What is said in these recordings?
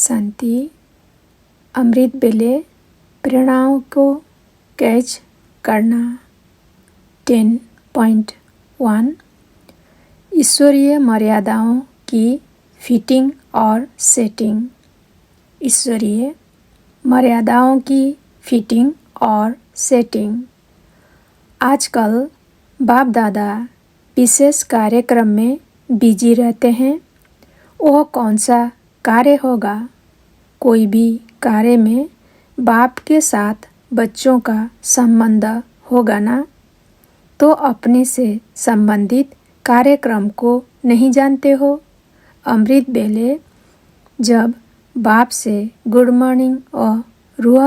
शांति। अमृत बेले प्रेरणाओं को कैच करना। 10.1 ईश्वरीय मर्यादाओं की फिटिंग और सेटिंग। ईश्वरीय मर्यादाओं की फिटिंग और सेटिंग। आजकल बाप दादा विशेष कार्यक्रम में बिजी रहते हैं। वह कौन सा कार्य होगा? कोई भी कार्य में बाप के साथ बच्चों का संबंध होगा ना? तो अपने से संबंधित कार्यक्रम को नहीं जानते हो? अमृत बेले जब बाप से गुड मॉर्निंग और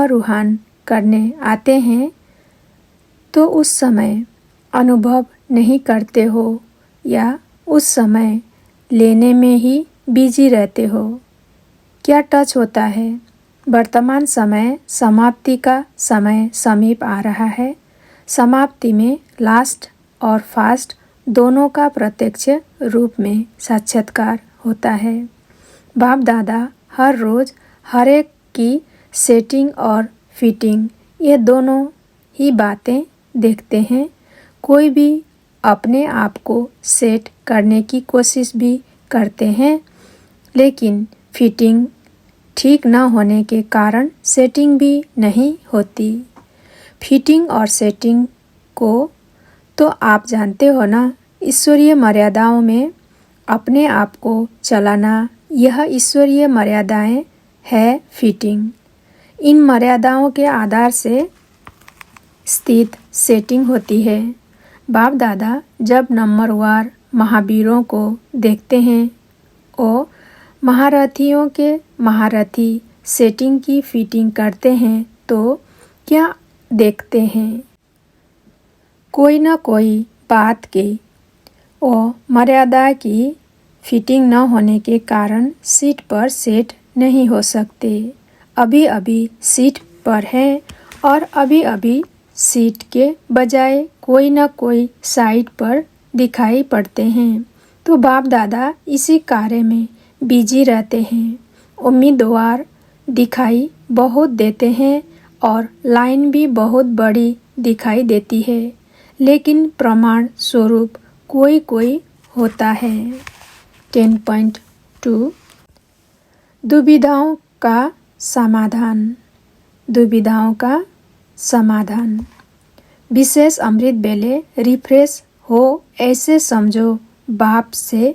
रूहान करने आते हैं तो उस समय अनुभव नहीं करते हो या उस समय लेने में ही बिजी रहते हो? क्या टच होता है? वर्तमान समय समाप्ति का समय समीप आ रहा है। समाप्ति में लास्ट और फास्ट दोनों का प्रत्यक्ष रूप में साक्षात्कार होता है। बाप दादा हर रोज़ हर एक की सेटिंग और फिटिंग ये दोनों ही बातें देखते हैं। कोई भी अपने आप को सेट करने की कोशिश भी करते हैं, लेकिन फिटिंग ठीक न होने के कारण सेटिंग भी नहीं होती। फिटिंग और सेटिंग को तो आप जानते हो ना। ईश्वरीय मर्यादाओं में अपने आप को चलाना, यह ईश्वरीय मर्यादाएं है फिटिंग। इन मर्यादाओं के आधार से स्थित सेटिंग होती है। बाप दादा जब नंबरवार महावीरों को देखते हैं और महारथियों के महारथी सेटिंग की फिटिंग करते हैं तो क्या देखते हैं? कोई न कोई बात की और मर्यादा की फिटिंग न होने के कारण सीट पर सेट नहीं हो सकते। अभी अभी सीट पर है और अभी अभी सीट के बजाय कोई न कोई साइड पर दिखाई पड़ते हैं। तो बाप दादा इसी कार्य में बिजी रहते हैं। उम्मीदवार दिखाई बहुत देते हैं और लाइन भी बहुत बड़ी दिखाई देती है, लेकिन प्रमाण स्वरूप कोई कोई होता है। 10.2 दुविधाओं का समाधान। दुविधाओं का समाधान। विशेष अमृत बेले रिफ्रेश हो ऐसे समझो बाप से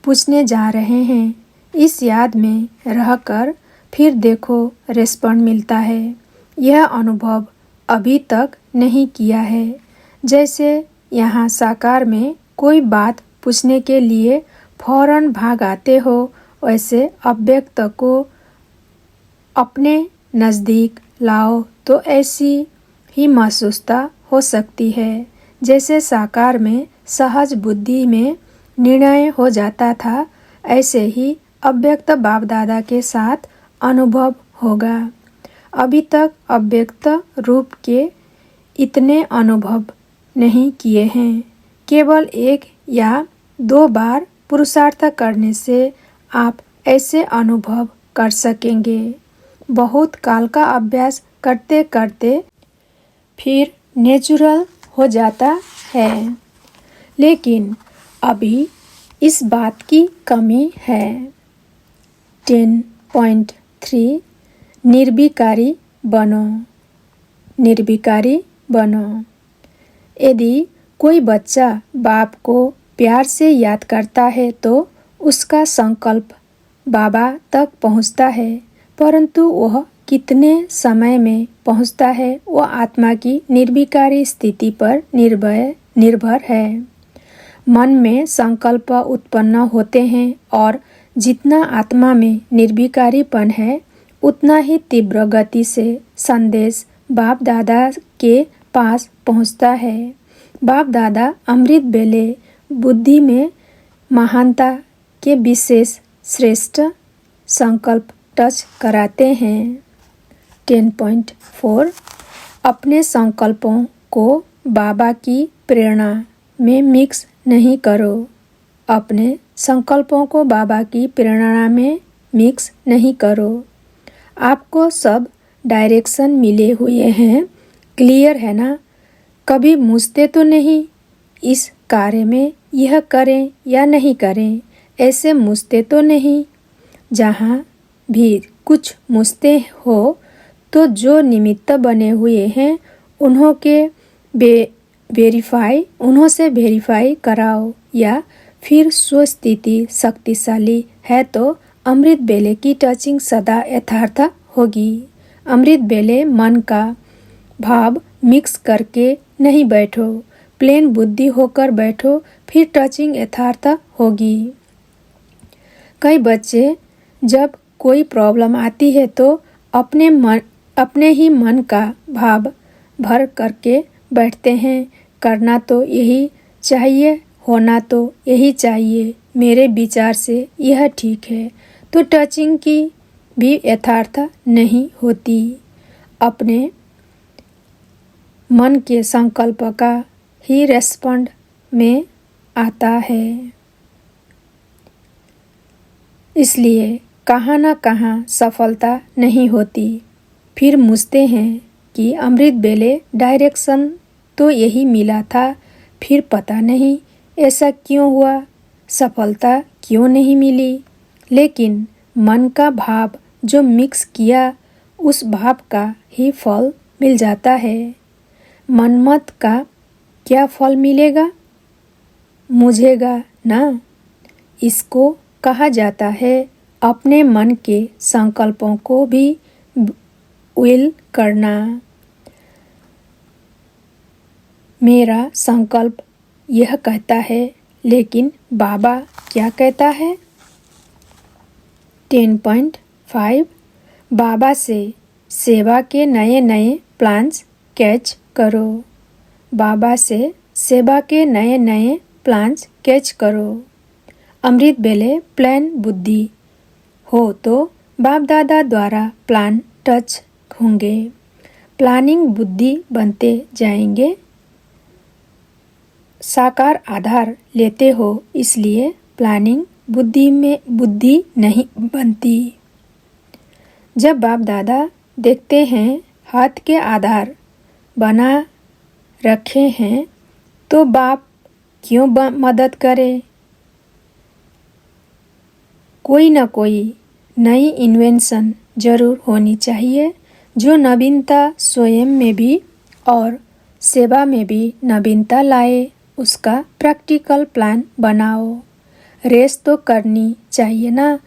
पूछने जा रहे हैं। इस याद में रहकर फिर देखो रेस्पॉन्ड मिलता है। यह अनुभव अभी तक नहीं किया है। जैसे यहाँ साकार में कोई बात पूछने के लिए फौरन भाग आते हो, वैसे अव्यक्त को अपने नज़दीक लाओ तो ऐसी ही महसूसता हो सकती है। जैसे साकार में सहज बुद्धि में निर्णय हो जाता था, ऐसे ही अव्यक्त बाप दादा के साथ अनुभव होगा। अभी तक अव्यक्त रूप के इतने अनुभव नहीं किए हैं। केवल 1 या 2 बार पुरुषार्थ करने से आप ऐसे अनुभव कर सकेंगे। बहुत काल का अभ्यास करते करते फिर नेचुरल हो जाता है, लेकिन अभी इस बात की कमी है। 10.3 निर्विकारी बनो। निर्विकारी बनो। यदि कोई बच्चा बाप को प्यार से याद करता है तो उसका संकल्प बाबा तक पहुंचता है, परंतु वह कितने समय में पहुंचता है वह आत्मा की निर्विकारी स्थिति पर निर्भर है। मन में संकल्प उत्पन्न होते हैं और जितना आत्मा में निर्विकारीपन है उतना ही तीव्र गति से संदेश बाप दादा के पास पहुंचता है। बाप दादा अमृत बेले बुद्धि में महानता के विशेष श्रेष्ठ संकल्प टच कराते हैं। 10.4 अपने संकल्पों को बाबा की प्रेरणा में मिक्स नहीं करो। अपने संकल्पों को बाबा की प्रेरणा में मिक्स नहीं करो। आपको सब डायरेक्शन मिले हुए हैं, क्लियर है ना? कभी मुझते तो नहीं इस कार्य में यह करें या नहीं करें, ऐसे मुझते तो नहीं। जहाँ भी कुछ मुझते हो तो जो निमित्त बने हुए हैं उन्हों से वेरीफाई कराओ, या फिर स्वस्थिति शक्तिशाली है तो अमृत बेले की टचिंग सदा यथार्थ होगी। अमृत बेले मन का भाव मिक्स करके नहीं बैठो, प्लेन बुद्धि होकर बैठो, फिर टचिंग यथार्थ होगी। कई बच्चे जब कोई प्रॉब्लम आती है तो अपने ही मन का भाव भर करके बैठते हैं। करना तो यही चाहिए, होना तो यही चाहिए, मेरे विचार से यह ठीक है, तो टचिंग की भी यथार्थ नहीं होती। अपने मन के संकल्प का ही रेस्पॉन्ड में आता है। इसलिए कहाँ न कहाँ सफलता नहीं होती। फिर मुझते हैं कि अमृत बेले डायरेक्शन तो यही मिला था, फिर पता नहीं ऐसा क्यों हुआ, सफलता क्यों नहीं मिली। लेकिन मन का भाव जो मिक्स किया, उस भाव का ही फल मिल जाता है। मनमत का क्या फल मिलेगा? मुझेगा ना। इसको कहा जाता है अपने मन के संकल्पों को भी विल करना। मेरा संकल्प यह कहता है, लेकिन बाबा क्या कहता है? 10.5 बाबा से सेवा के नए नए प्लान्स कैच करो। बाबा से सेवा के नए नए प्लान्स कैच करो। अमृत बेले प्लान बुद्धि हो तो बाप दादा द्वारा प्लान टच होंगे, प्लानिंग बुद्धि बनते जाएंगे। साकार आधार लेते हो, इसलिए प्लानिंग बुद्धि में बुद्धि नहीं बनती। जब बाप दादा देखते हैं हाथ के आधार बना रखे हैं तो बाप क्यों मदद करे? कोई न कोई नई इन्वेंशन जरूर होनी चाहिए जो नवीनता स्वयं में भी और सेवा में भी नवीनता लाए। उसका प्रैक्टिकल प्लान बनाओ। रेस तो करनी चाहिए ना।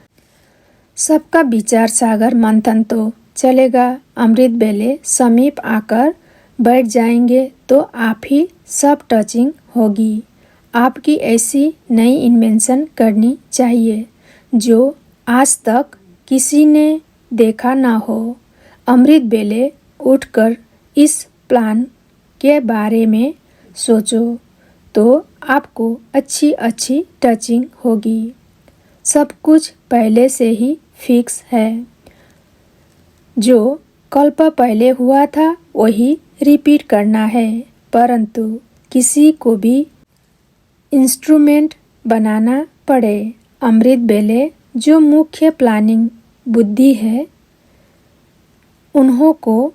सबका विचार सागर मंथन तो चलेगा। अमृत बेले समीप आकर बैठ जाएंगे तो आप ही सब टचिंग होगी। आपकी ऐसी नई इन्वेंशन करनी चाहिए जो आज तक किसी ने देखा ना हो। अमृत बेले उठकर इस प्लान के बारे में सोचो तो आपको अच्छी अच्छी टचिंग होगी। सब कुछ पहले से ही फिक्स है। जो कल्प पहले हुआ था वही रिपीट करना है, परंतु किसी को भी इंस्ट्रूमेंट बनाना पड़े। अमृत बेले जो मुख्य प्लानिंग बुद्धि है, उन्हों को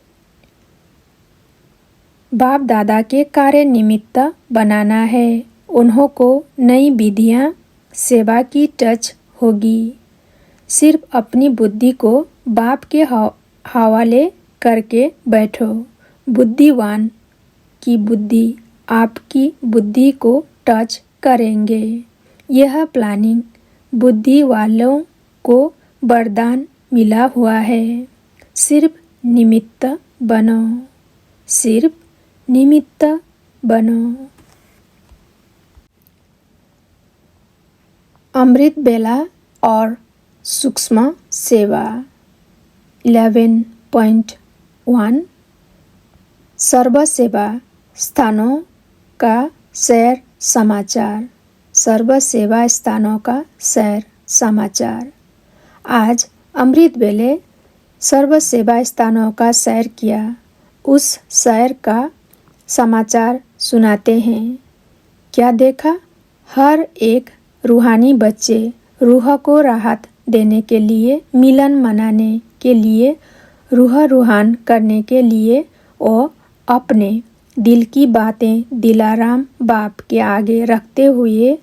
बाप दादा के कार्य निमित्त बनाना है। उन्हों को नई विधियाँ सेवा की टच होगी। सिर्फ अपनी बुद्धि को बाप के हवाले करके बैठो। बुद्धिवान की बुद्धि आपकी बुद्धि को टच करेंगे। यह प्लानिंग बुद्धि वालों को वरदान मिला हुआ है। सिर्फ निमित्त बनो, सिर्फ निमित्त बनो। अमृत बेला और सूक्ष्म सेवा 11.1 सर्व सेवा स्थानों का सैर समाचार। सर्व सेवा स्थानों का सैर समाचार। आज अमृत बेले सर्व सेवा स्थानों का सैर किया। उस सैर का समाचार सुनाते हैं। क्या देखा? हर एक रूहानी बच्चे रूह को राहत देने के लिए, मिलन मनाने के लिए, रूह रूहान करने के लिए और अपने दिल की बातें दिलाराम बाप के आगे रखते हुए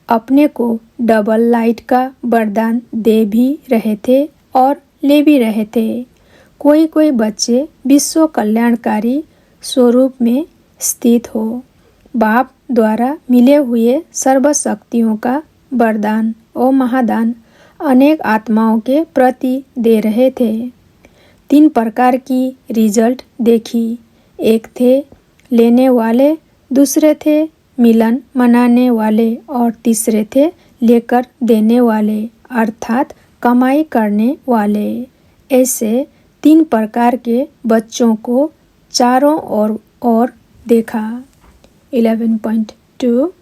अपने को डबल लाइट का वरदान दे भी रहे थे और ले भी रहे थे। कोई कोई बच्चे विश्व कल्याणकारी स्वरूप में स्थित हो बाप द्वारा मिले हुए सर्वशक्तियों का वरदान और महादान अनेक आत्माओं के प्रति दे रहे थे। 3 प्रकार की रिजल्ट देखी। एक थे लेने वाले, दूसरे थे मिलन मनाने वाले और तीसरे थे लेकर देने वाले अर्थात कमाई करने वाले। ऐसे 3 प्रकार के बच्चों को चारों ओर देखा। 11.2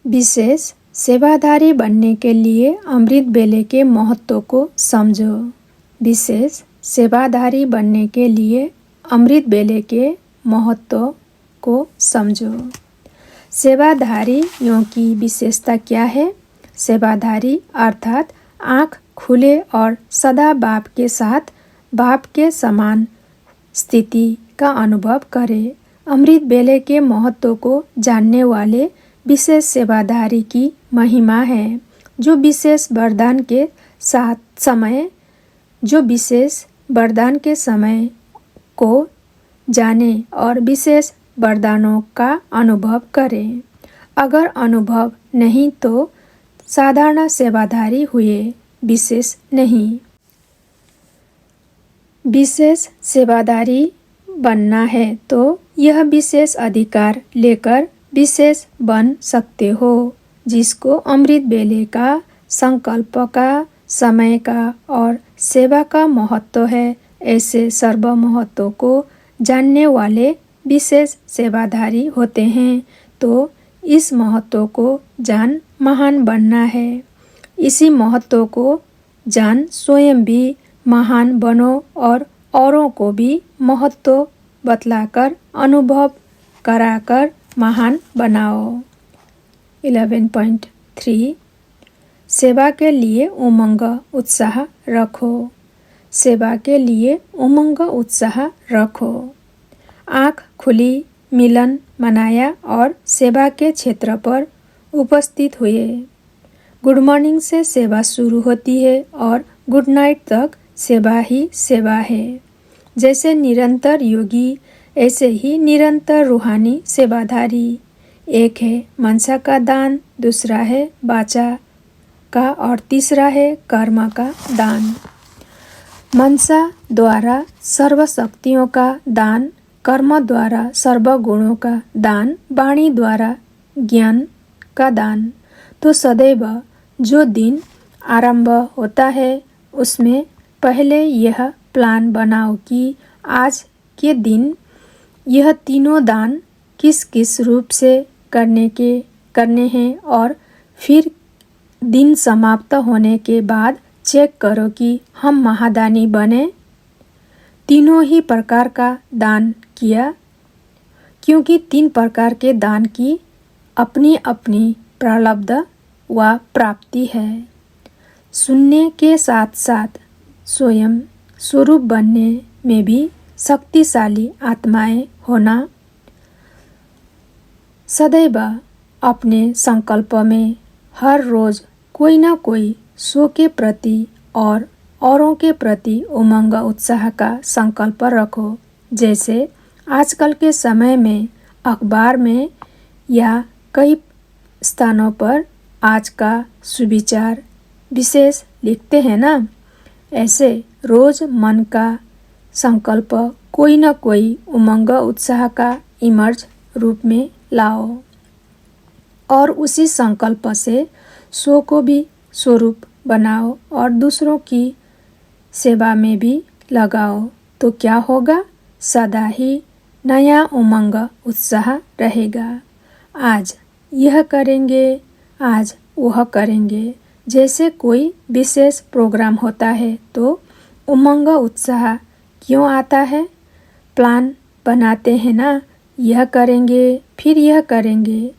विशेष सेवाधारी बनने के लिए अमृत बेले के महत्व को समझो। विशेष सेवाधारी बनने के लिए अमृत बेले के महत्व को समझो। सेवाधारियों की विशेषता क्या है? सेवाधारी अर्थात आँख खुले और सदा बाप के साथ बाप के समान स्थिति का अनुभव करे। अमृत बेले के महत्व को जानने वाले विशेष सेवाधारी की महिमा है, जो विशेष वरदान के समय को जाने और विशेष वरदानों का अनुभव करे। अगर अनुभव नहीं तो साधारण सेवाधारी हुए, विशेष नहीं। विशेष सेवाधारी बनना है तो यह विशेष अधिकार लेकर विशेष बन सकते हो, जिसको अमृत बेले का, संकल्प का, समय का और सेवा का महत्व है। ऐसे सर्व महत्व को जानने वाले विशेष सेवाधारी होते हैं। तो इस महत्व को जान महान बनना है। इसी महत्व को जान स्वयं भी महान बनो और औरों को भी महत्व बतलाकर अनुभव कराकर महान बनाओ। 11.3 सेवा के लिए उमंग उत्साह रखो। सेवा के लिए उमंग उत्साह रखो। आँख खुली, मिलन मनाया और सेवा के क्षेत्र पर उपस्थित हुए। गुड मॉर्निंग से सेवा शुरू होती है और गुड नाइट तक सेवा ही सेवा है। जैसे निरंतर योगी, ऐसे ही निरंतर रूहानी सेवाधारी। एक है मनसा का दान, दूसरा है वाचा का और तीसरा है कर्म का दान। मनसा द्वारा सर्व शक्तियों का दान, कर्म द्वारा सर्व गुणों का दान, वाणी द्वारा ज्ञान का दान। तो सदैव जो दिन आरंभ होता है उसमें पहले यह प्लान बनाओ कि आज के दिन यह तीनों दान किस किस रूप से करने हैं और फिर दिन समाप्त होने के बाद चेक करो कि हम महादानी बने। तीनों ही प्रकार का दान किया, क्योंकि 3 प्रकार के दान की अपनी अपनी प्रारब्ध व प्राप्ति है। सुनने के साथ साथ स्वयं स्वरूप बनने में भी शक्तिशाली आत्माएं होना। सदैव अपने संकल्प में हर रोज कोई ना कोई सो के प्रति और औरों के प्रति उमंग उत्साह का संकल्प रखो। जैसे आजकल के समय में अखबार में या कई स्थानों पर आज का सुविचार विशेष लिखते हैं ना, ऐसे रोज मन का संकल्प कोई न कोई उमंग उत्साह का इमर्ज रूप में लाओ और उसी संकल्प से सो को भी स्वरूप बनाओ और दूसरों की सेवा में भी लगाओ। तो क्या होगा? सदा ही नया उमंग उत्साह रहेगा। आज यह करेंगे, आज वह करेंगे। जैसे कोई विशेष प्रोग्राम होता है तो उमंग उत्साह क्यों आता है? प्लान बनाते हैं ना, यह करेंगे फिर यह करेंगे।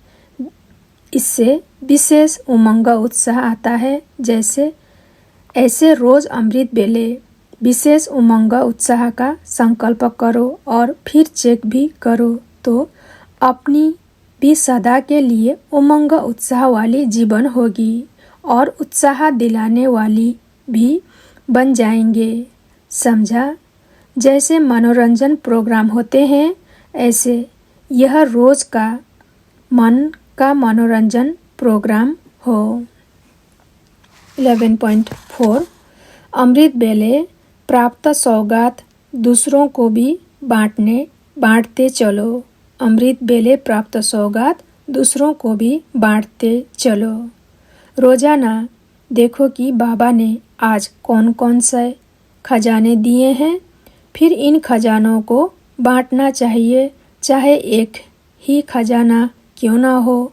इससे विशेष उमंग उत्साह आता है। जैसे ऐसे रोज अमृत बेले विशेष उमंग उत्साह का संकल्प करो और फिर चेक भी करो तो अपनी भी सदा के लिए उमंग उत्साह वाली जीवन होगी और उत्साह दिलाने वाली भी बन जाएंगे। समझा? जैसे मनोरंजन प्रोग्राम होते हैं ऐसे यह रोज का मन का मनोरंजन प्रोग्राम हो। 11.4 अमृत बेले प्राप्त सौगात दूसरों को भी बांटते चलो। अमृत बेले प्राप्त सौगात दूसरों को भी बांटते चलो। रोजाना देखो कि बाबा ने आज कौन कौन से खजाने दिए हैं, फिर इन खजानों को बांटना चाहिए, चाहे एक ही खजाना क्यों ना हो।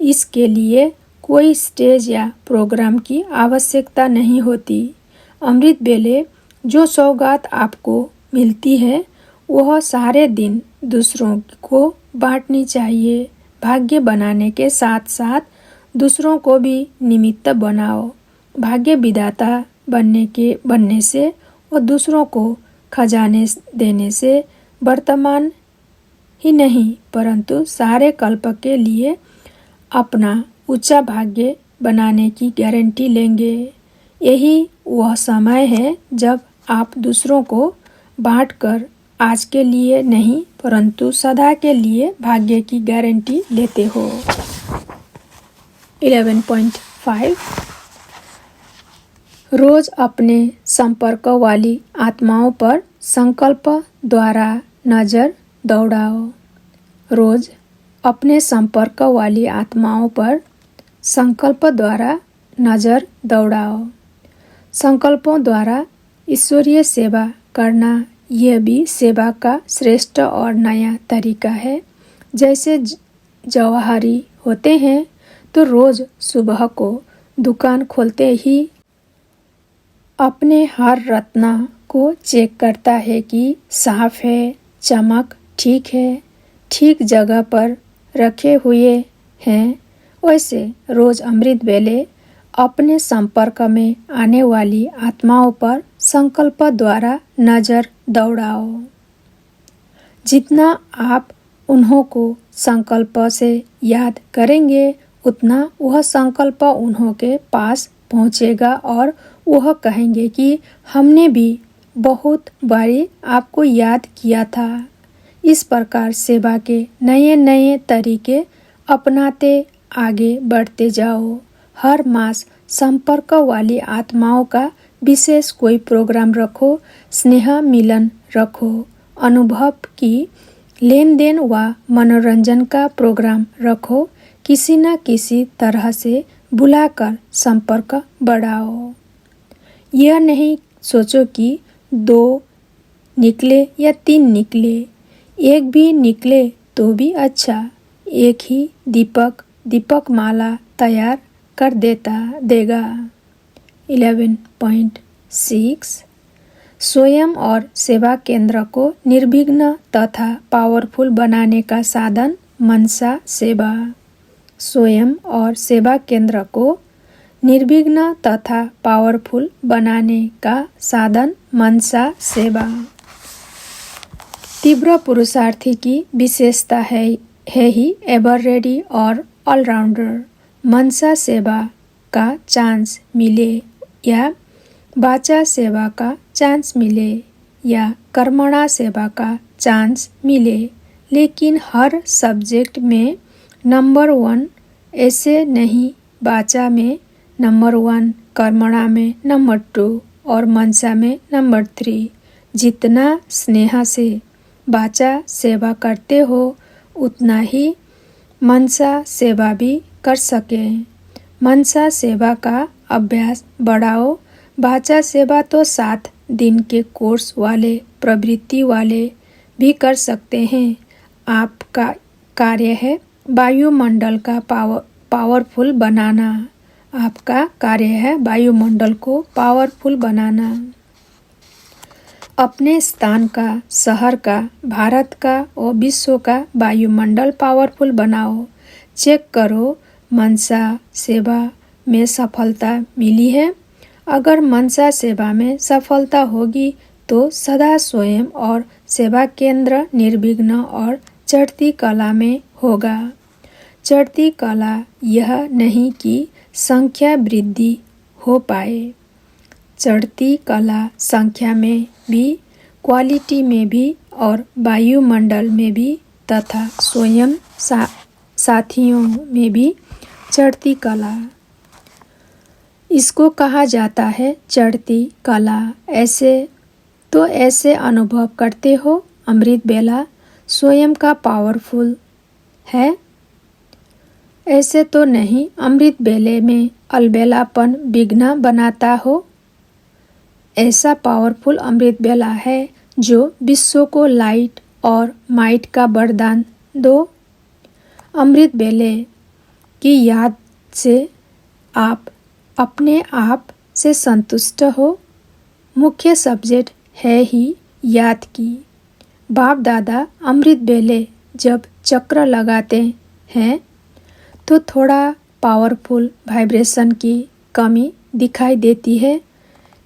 इसके लिए कोई स्टेज या प्रोग्राम की आवश्यकता नहीं होती। अमृत बेले जो सौगात आपको मिलती है वह सारे दिन दूसरों को बांटनी चाहिए। भाग्य बनाने के साथ साथ दूसरों को भी निमित्त बनाओ। भाग्य विधाता बनने से और दूसरों को खजाने देने से वर्तमान ही नहीं परंतु सारे कल्प के लिए अपना ऊंचा भाग्य बनाने की गारंटी लेंगे। यही वह समय है जब आप दूसरों को बांटकर आज के लिए नहीं परंतु सदा के लिए भाग्य की गारंटी लेते हो। 11.5 रोज अपने संपर्क वाली आत्माओं पर संकल्प द्वारा नजर दौड़ाओ। रोज अपने संपर्क वाली आत्माओं पर संकल्प द्वारा नजर दौड़ाओ। संकल्पों द्वारा ईश्वरीय सेवा करना यह भी सेवा का श्रेष्ठ और नया तरीका है। जैसे जवाहरी होते हैं तो रोज सुबह को दुकान खोलते ही अपने हर रत्ना को चेक करता है कि साफ है, चमक ठीक है, ठीक जगह पर रखे हुए हैं। वैसे रोज अमृत बेले अपने संपर्क में आने वाली आत्माओं पर संकल्प द्वारा नजर दौड़ाओ। जितना आप उन्हों को संकल्प से याद करेंगे उतना वह संकल्प उन्हों के पास पहुँचेगा और वह कहेंगे कि हमने भी बहुत बारी आपको याद किया था। इस प्रकार सेवा के नए नए तरीके अपनाते आगे बढ़ते जाओ। हर मास संपर्क वाली आत्माओं का विशेष कोई प्रोग्राम रखो, स्नेह मिलन रखो, अनुभव की लेन देन व मनोरंजन का प्रोग्राम रखो। किसी न किसी तरह से बुलाकर संपर्क बढ़ाओ। यह नहीं सोचो कि 2 निकले या 3 निकले, एक भी निकले तो भी अच्छा। एक ही दीपक माला तैयार कर देगा। 11.6 स्वयं और सेवा केंद्र को निर्विघ्न तथा पावरफुल बनाने का साधन मनसा सेवा। स्वयं और सेवा केंद्र को निर्विघ्न तथा पावरफुल बनाने का साधन मनसा सेवा। तीव्र पुरुषार्थी की विशेषता है ही एवर रेडी और ऑलराउंडर। मनसा सेवा का चांस मिले या वाचा सेवा का चांस मिले या कर्मणा सेवा का चांस मिले, लेकिन हर सब्जेक्ट में नंबर 1 ऐसे नहीं। वाचा में नंबर 1, कर्मणा में नंबर 2 और मनसा में नंबर 3। जितना स्नेह से वाचा सेवा करते हो उतना ही मनसा सेवा भी कर सके। मनसा सेवा का अभ्यास बढ़ाओ। वाचा सेवा तो 7 दिन के कोर्स वाले प्रवृत्ति वाले भी कर सकते हैं। आपका कार्य है वायुमंडल का पावरफुल बनाना। आपका कार्य है वायुमंडल को पावरफुल बनाना। अपने स्थान का, शहर का, भारत का और विश्व का वायुमंडल पावरफुल बनाओ। चेक करो मनसा सेवा में सफलता मिली है। अगर मनसा सेवा में सफलता होगी तो सदा स्वयं और सेवा केंद्र निर्विघ्न और चढ़ती कला में होगा। चढ़ती कला यह नहीं कि संख्या वृद्धि हो पाए। चढ़ती कला संख्या में भी, क्वालिटी में भी और वायुमंडल में भी तथा स्वयं साथियों में भी चढ़ती कला। इसको कहा जाता है चढ़ती कला। ऐसे अनुभव करते हो अमृत बेला स्वयं का पावरफुल है। ऐसे तो नहीं अमृत बेले में अलबेलापन विघ्न बनाता हो। ऐसा पावरफुल अमृत बेला है जो विश्व को लाइट और माइट का वरदान दो। अमृत बेले की याद से आप अपने आप से संतुष्ट हो। मुख्य सब्जेक्ट है ही याद की। बाप दादा अमृत बेले जब चक्र लगाते हैं तो थोड़ा पावरफुल वाइब्रेशन की कमी दिखाई देती है।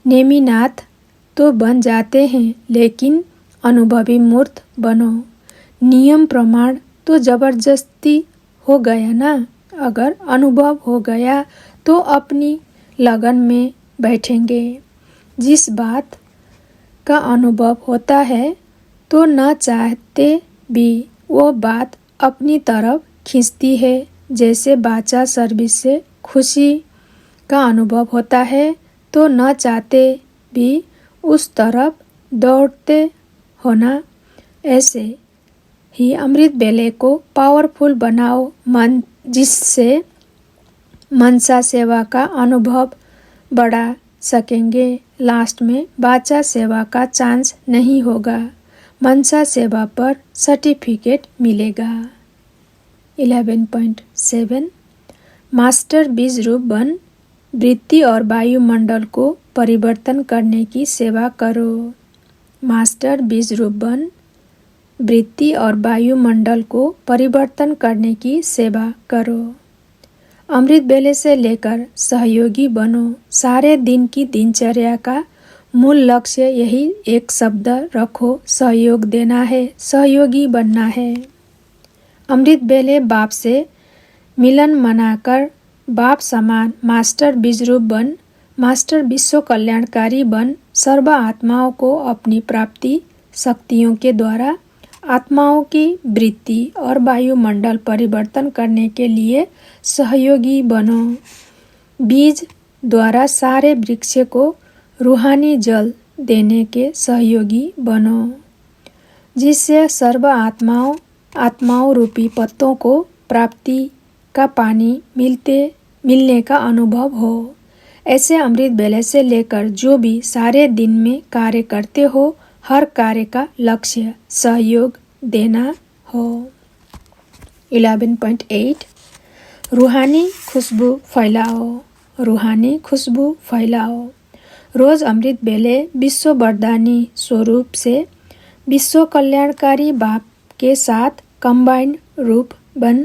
नेमीनाथ तो बन जाते हैं लेकिन अनुभवी मूर्त बनो। नियम प्रमाण तो जबरदस्ती हो गया ना। अगर अनुभव हो गया तो अपनी लगन में बैठेंगे। जिस बात का अनुभव होता है तो न चाहते भी वो बात अपनी तरफ खींचती है। जैसे बाचा सर्विस से खुशी का अनुभव होता है तो न चाहते भी उस तरफ दौड़ते होना। ऐसे ही अमृत बेले को पावरफुल बनाओ मन, जिससे मनसा सेवा का अनुभव बढ़ा सकेंगे। लास्ट में बाचा सेवा का चांस नहीं होगा। मनसा सेवा पर सर्टिफिकेट मिलेगा। 11.7 मास्टर बीज रूप बन वृत्ति और वायुमंडल को परिवर्तन करने की सेवा करो। मास्टर बीज रूप बन वृत्ति और वायुमंडल को परिवर्तन करने की सेवा करो। अमृत बेले से लेकर सहयोगी बनो। सारे दिन की दिनचर्या का मूल लक्ष्य यही एक शब्द रखो, सहयोग देना है, सहयोगी बनना है। अमृत बेले बाप से मिलन मनाकर बाप समान मास्टर बीजरूप बन, मास्टर विश्व कल्याणकारी बन, सर्व आत्माओं को अपनी प्राप्ति शक्तियों के द्वारा आत्माओं की वृत्ति और वायुमंडल परिवर्तन करने के लिए सहयोगी बनो। बीज द्वारा सारे वृक्ष को रूहानी जल देने के सहयोगी बनो, जिससे सर्व आत्माओं रूपी पत्तों को प्राप्ति का पानी मिलने का अनुभव हो। ऐसे अमृत बेले से लेकर जो भी सारे दिन में कार्य करते हो, हर कार्य का लक्ष्य सहयोग देना हो। 11.8 रूहानी खुशबू फैलाओ। रूहानी खुशबू फैलाओ। रोज अमृत बेले विश्व वरदानी स्वरूप से विश्व कल्याणकारी बाप के साथ कंबाइंड रूप बन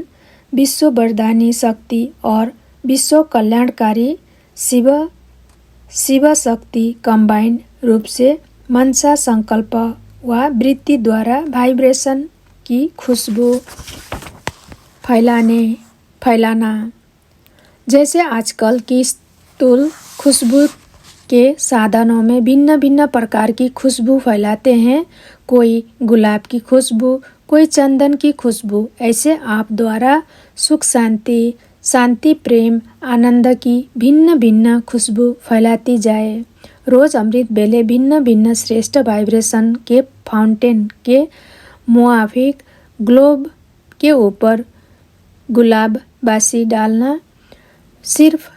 विश्व वरदानी शक्ति और विश्व कल्याणकारी शिव शक्ति कंबाइंड रूप से मनसा संकल्प व वृत्ति द्वारा वाइब्रेशन की खुशबू फैलाना। जैसे आजकल की स्थूल खुशबू के साधनों में भिन्न भिन्न प्रकार की खुशबू फैलाते हैं, कोई गुलाब की खुशबू, कोई चंदन की खुशबू। ऐसे आप द्वारा सुख शांति प्रेम आनंद की भिन्न भिन्न खुशबू फैलाती जाए। रोज अमृत बेले भिन्न भिन्न श्रेष्ठ वाइब्रेशन के फाउंटेन के मुआफिक ग्लोब के ऊपर गुलाब बासी डालना। सिर्फ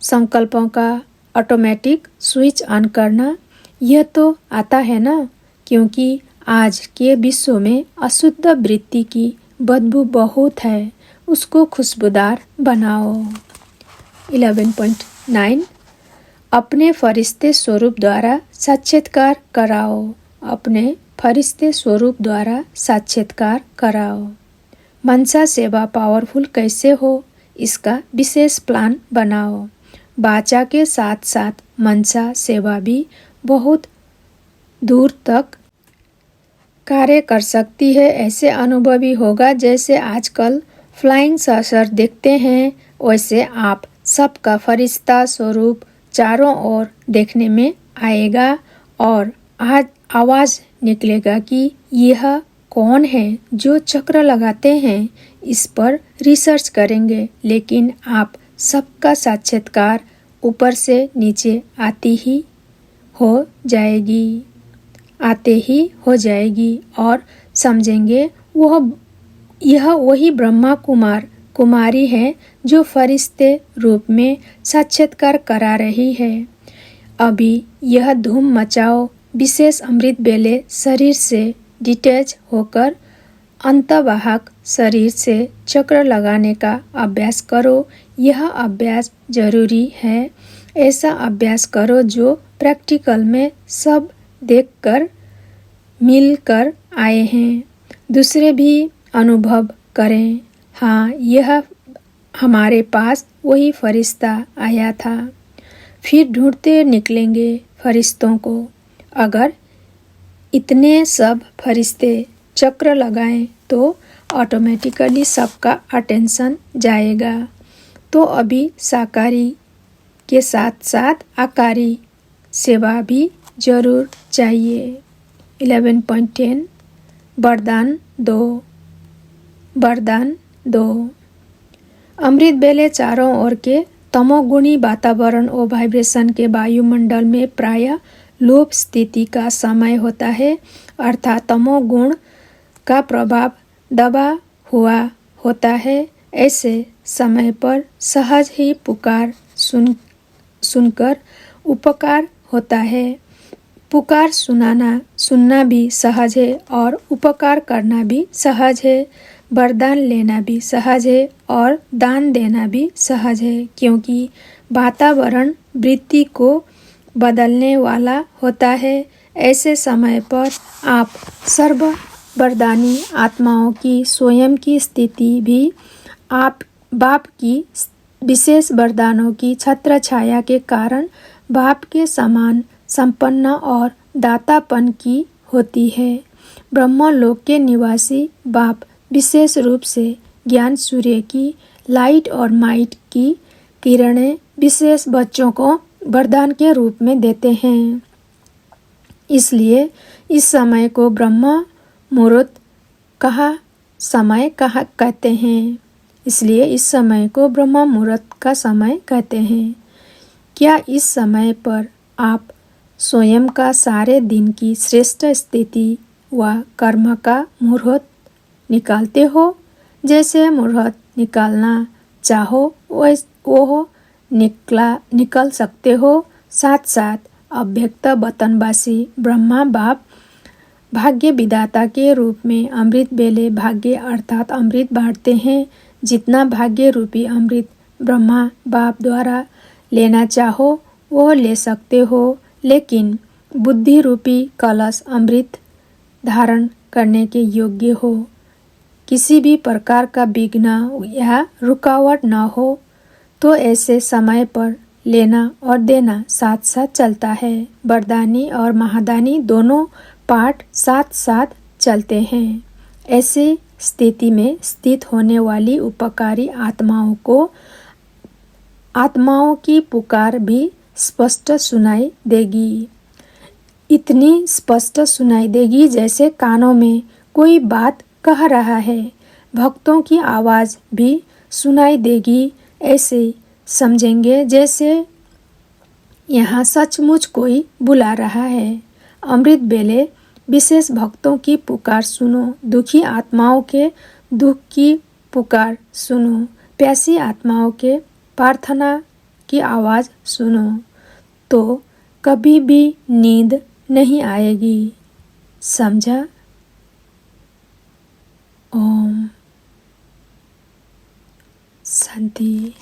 संकल्पों का ऑटोमेटिक स्विच ऑन करना। यह तो आता है ना, क्योंकि आज के विश्व में अशुद्ध वृत्ति की बदबू बहुत है, उसको खुशबूदार बनाओ। 11.9 अपने फरिश्ते स्वरूप द्वारा साक्षात्कार कराओ। अपने फरिश्ते स्वरूप द्वारा साक्षात्कार कराओ। मनसा सेवा पावरफुल कैसे हो, इसका विशेष प्लान बनाओ। वाचा के साथ साथ मनसा सेवा भी बहुत दूर तक कार्य कर सकती है। ऐसे अनुभवी होगा जैसे आजकल फ्लाइंग saucer देखते हैं, वैसे आप सबका फरिश्ता स्वरूप चारों ओर देखने में आएगा और आज आवाज़ निकलेगा कि यह कौन है जो चक्र लगाते हैं। इस पर रिसर्च करेंगे, लेकिन आप सबका साक्षात्कार ऊपर से नीचे आते ही हो जाएगी और समझेंगे यह वही ब्रह्मा कुमारी है जो फरिश्ते रूप में साक्षात्कार करा रही है। अभी यह धूम मचाओ, विशेष अमृत बेले शरीर से डिटैच होकर अंतवाहक शरीर से चक्र लगाने का अभ्यास करो। यह अभ्यास जरूरी है। ऐसा अभ्यास करो जो प्रैक्टिकल में सब देखकर मिलकर आए हैं, दूसरे भी अनुभव करें। हाँ, यह हमारे पास वही फरिश्ता आया था। फिर ढूंढते निकलेंगे फरिश्तों को। अगर इतने सब फरिश्ते चक्र लगाएं तो ऑटोमेटिकली सबका अटेंशन जाएगा। तो अभी साकारी के साथ साथ आकारी सेवा भी जरूर चाहिए। 11.10 वरदान 2 अमृत बेले चारों ओर के तमोगुणी वातावरण और वाइब्रेशन के वायुमंडल में प्राय लोप स्थिति का समय होता है, अर्थात तमोगुण का प्रभाव दबा हुआ होता है। ऐसे समय पर सहज ही पुकार सुनकर उपकार होता है। पुकार सुनना भी सहज है और उपकार करना भी सहज है। वरदान लेना भी सहज है और दान देना भी सहज है, क्योंकि वातावरण वृत्ति को बदलने वाला होता है। ऐसे समय पर आप सर्व वरदानी आत्माओं की स्वयं की स्थिति भी बाप की विशेष वरदानों की छत्र छाया के कारण बाप के समान संपन्न और दातापन की होती है। ब्रह्मलोक के निवासी बाप विशेष रूप से ज्ञान सूर्य की लाइट और माइट की किरणें विशेष बच्चों को वरदान के रूप में देते हैं। इसलिए इस समय को ब्रह्म मुहूर्त कहते हैं। इसलिए इस समय को ब्रह्म मुहूर्त का समय कहते हैं। क्या इस समय पर आप स्वयं का सारे दिन की श्रेष्ठ स्थिति व कर्म का मुहूर्त निकालते हो? जैसे मुहूर्त निकालना चाहो वो निकल सकते हो। साथ साथ अव्यक्त वतनवासी ब्रह्मा बाप भाग्य विधाता के रूप में अमृत बेले भाग्य अर्थात अमृत बांटते हैं। जितना भाग्य रूपी अमृत ब्रह्मा बाप द्वारा लेना चाहो वो ले सकते हो, लेकिन बुद्धि रूपी कलश अमृत धारण करने के योग्य हो। किसी भी प्रकार का विघ्न या रुकावट न हो तो ऐसे समय पर लेना और देना साथ साथ चलता है। वरदानी और महादानी दोनों पाठ साथ साथ चलते हैं। ऐसी स्थिति में स्थित होने वाली उपकारी आत्माओं की पुकार भी स्पष्ट सुनाई देगी। इतनी स्पष्ट सुनाई देगी जैसे कानों में कोई बात कह रहा है। भक्तों की आवाज़ भी सुनाई देगी। ऐसे समझेंगे जैसे यहाँ सचमुच कोई बुला रहा है। अमृत बेले विशेष भक्तों की पुकार सुनो। दुखी आत्माओं के दुख की पुकार सुनो। प्यासी आत्माओं के प्रार्थना की आवाज़ सुनो, तो कभी भी नींद नहीं आएगी। समझा? ओम शांति।